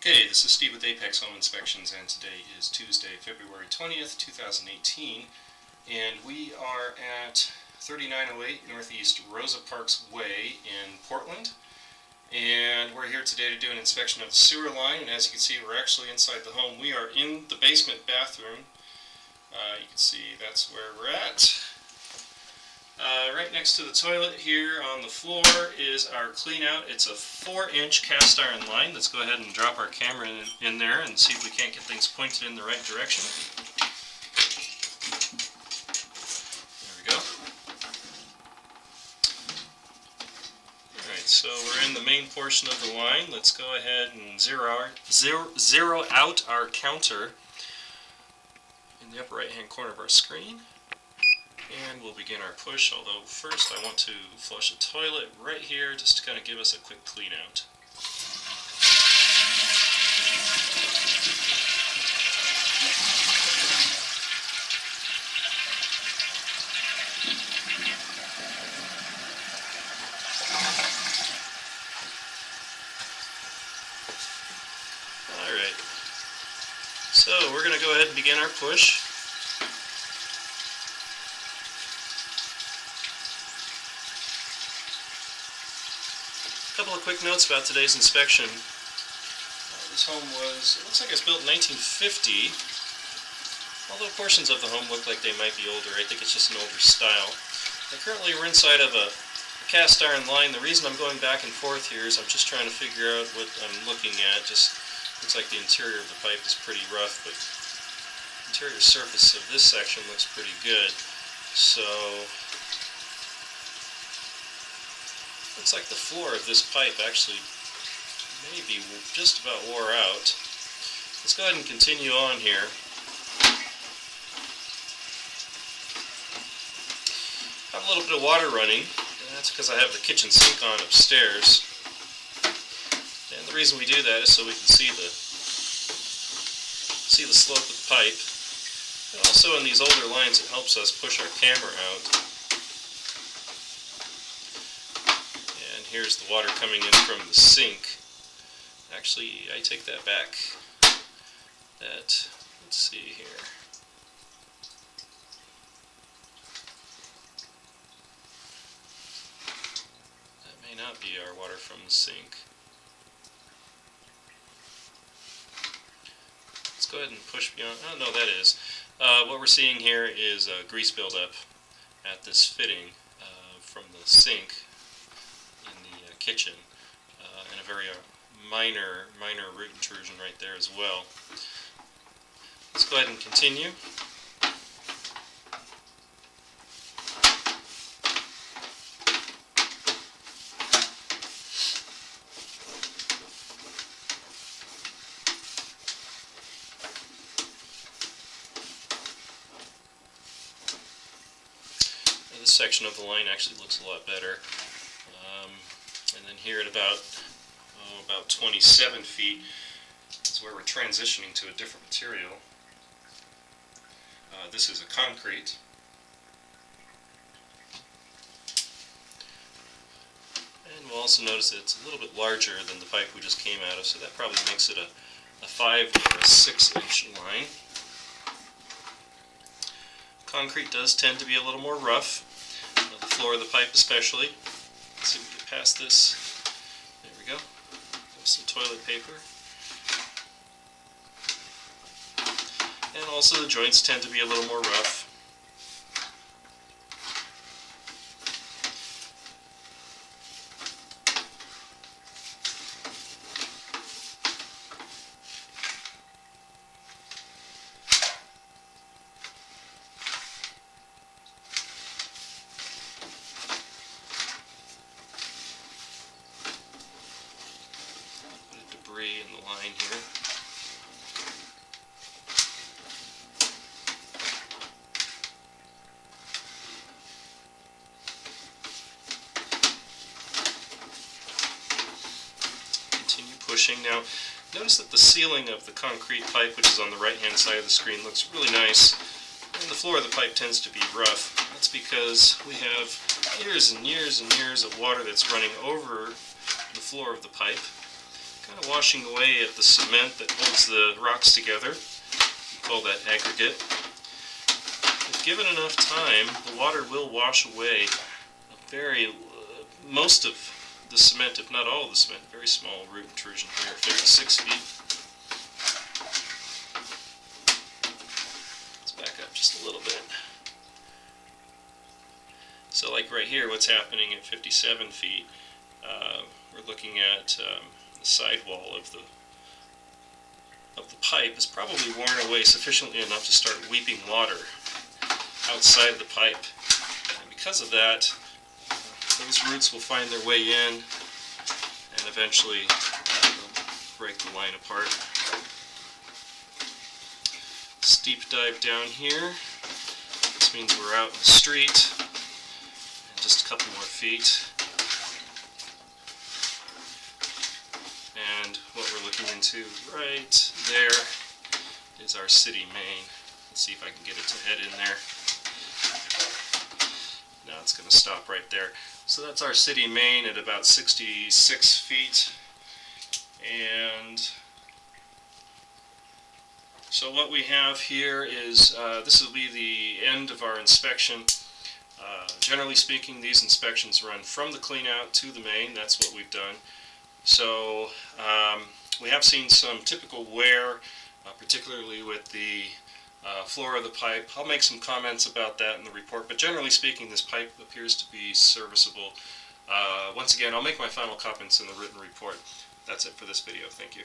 Okay, this is Steve with Apex Home Inspections, and today is Tuesday, February 20th, 2018, and we are at 3908 Northeast Rosa Parks Way in Portland, and we're here today to do an inspection of the sewer line. And as you can see, we're actually inside the home. We are in the basement bathroom. You can see that's where we're at. Right next to the toilet here on the floor is our clean out. It's a 4-inch cast iron line. Let's go ahead and drop our camera in there and see if we can't get things pointed in the right direction. There we go. Alright, so we're in the main portion of the line. Let's go ahead and zero out our counter in the upper right hand corner of our screen. And we'll begin our push, although first I want to flush a toilet right here just to kind of give us a quick clean out. Alright, so we're going to go ahead and begin our push. A couple of quick notes about today's inspection. This home it looks like it was built in 1950, although portions of the home look like they might be older. I think it's just an older style. Currently we're inside of a cast iron line. The reason I'm going back and forth here is I'm just trying to figure out what I'm looking at. Just looks like the interior of the pipe is pretty rough, but the interior surface of this section looks pretty good. So looks like the floor of this pipe actually may be just about wore out. Let's go ahead and continue on here. I have a little bit of water running, and that's because I have the kitchen sink on upstairs. And the reason we do that is so we can see the slope of the pipe. And also in these older lines it helps us push our camera out. Here's the water coming in from the sink. Actually, I take that back. Let's see here. That may not be our water from the sink. Let's go ahead and push beyond. Oh, no, that is. What we're seeing here is grease buildup at this fitting from the sink kitchen, and a very minor root intrusion right there as well. Let's go ahead and continue. Now, this section of the line actually looks a lot better. And then here at about 27 feet is where we're transitioning to a different material. This is a concrete. And we'll also notice that it's a little bit larger than the pipe we just came out of, so that probably makes it a 5 or a 6-inch line. Concrete does tend to be a little more rough, the floor of the pipe especially. Let's see if we can get past this. There we go. There's some toilet paper. And also the joints tend to be a little more rough. In the line here. Continue pushing. Now, notice that the ceiling of the concrete pipe, which is on the right-hand side of the screen, looks really nice, and the floor of the pipe tends to be rough. That's because we have years and years and years of water that's running over the floor of the pipe. kind of washing away at the cement that holds the rocks together. We call that aggregate. If given enough time, the water will wash away most of the cement, if not all of the cement. Very small root intrusion here, 56 feet. Let's back up just a little bit. So like right here, what's happening at 57 feet, we're looking at the sidewall of the pipe is probably worn away sufficiently enough to start weeping water outside of the pipe. And because of that, those roots will find their way in and eventually break the line apart. Steep dive down here. This means we're out in the street. And just a couple more feet. And what we're looking into right there is our city main. Let's see if I can get it to head in there. Now it's going to stop right there. So that's our city main at about 66 feet. And so what we have here is, this will be the end of our inspection. Generally speaking, these inspections run from the cleanout to the main. That's what we've done. So we have seen some typical wear, particularly with the floor of the pipe. I'll make some comments about that in the report, but generally speaking, this pipe appears to be serviceable. Once again, I'll make my final comments in the written report. That's it for this video. Thank you.